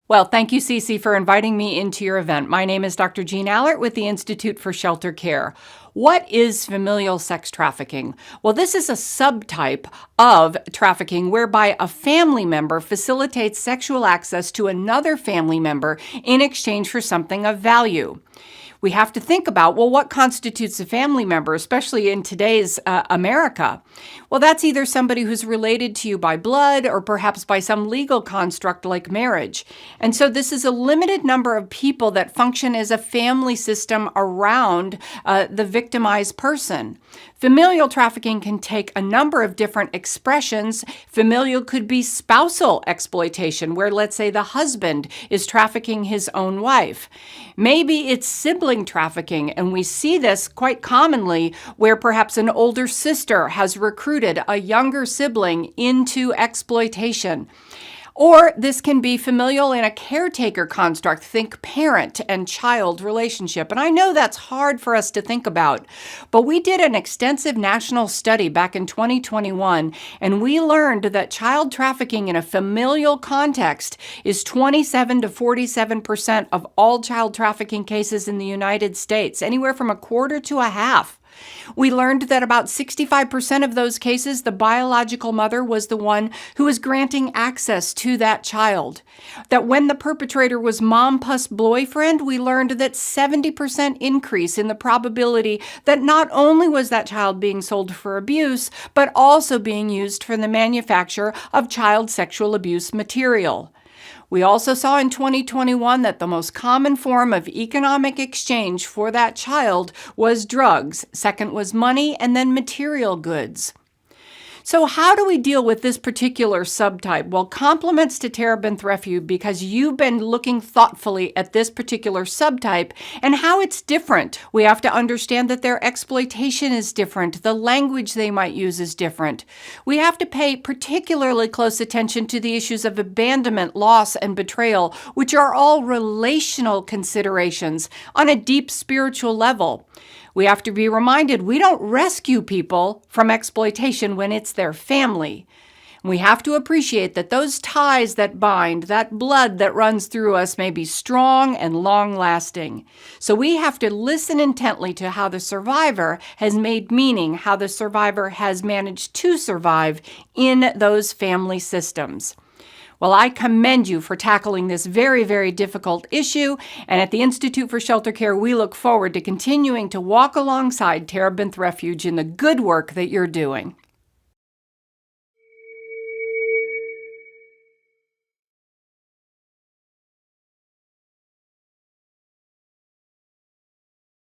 Well, thank you, Cece, for inviting me into your event. My name is Dr. Jeanne Allert with the Institute for Shelter Care. What is familial sex trafficking? Well, this is a subtype of trafficking whereby a family member facilitates sexual access to another family member in exchange for something of value. We have to think about, well, what constitutes a family member, especially in today's America? Well, that's either somebody who's related to you by blood or perhaps by some legal construct like marriage. And so this is a limited number of people that function as a family system around the victimized person. Familial trafficking can take a number of different expressions. Familial could be spousal exploitation, where let's say the husband is trafficking his own wife. Maybe it's sibling trafficking, and we see this quite commonly where perhaps an older sister has recruited a younger sibling into exploitation. Or this can be familial in a caretaker construct. Think parent and child relationship. And I know that's hard for us to think about, but we did an extensive national study back in 2021, and we learned that child trafficking in a familial context is 27 to 47% of all child trafficking cases in the United States, anywhere from a quarter to a half. We learned that about 65% of those cases, the biological mother was the one who was granting access to that child. That when the perpetrator was mom plus boyfriend, we learned that 70% increase in the probability that not only was that child being sold for abuse, but also being used for the manufacture of child sexual abuse material. We also saw in 2021 that the most common form of economic exchange for that child was drugs. Second was money, and then material goods. So how do we deal with this particular subtype? Well, compliments to Terebinth Refuge because you've been looking thoughtfully at this particular subtype and how it's different. We have to understand that their exploitation is different. The language they might use is different. We have to pay particularly close attention to the issues of abandonment, loss, and betrayal, which are all relational considerations on a deep spiritual level. We have to be reminded we don't rescue people from exploitation when it's their family. We have to appreciate that those ties that bind, that blood that runs through us may be strong and long-lasting. So we have to listen intently to how the survivor has made meaning, how the survivor has managed to survive in those family systems. Well, I commend you for tackling this very, very difficult issue, and at the Institute for Shelter Care, we look forward to continuing to walk alongside Terebinth Refuge in the good work that you're doing.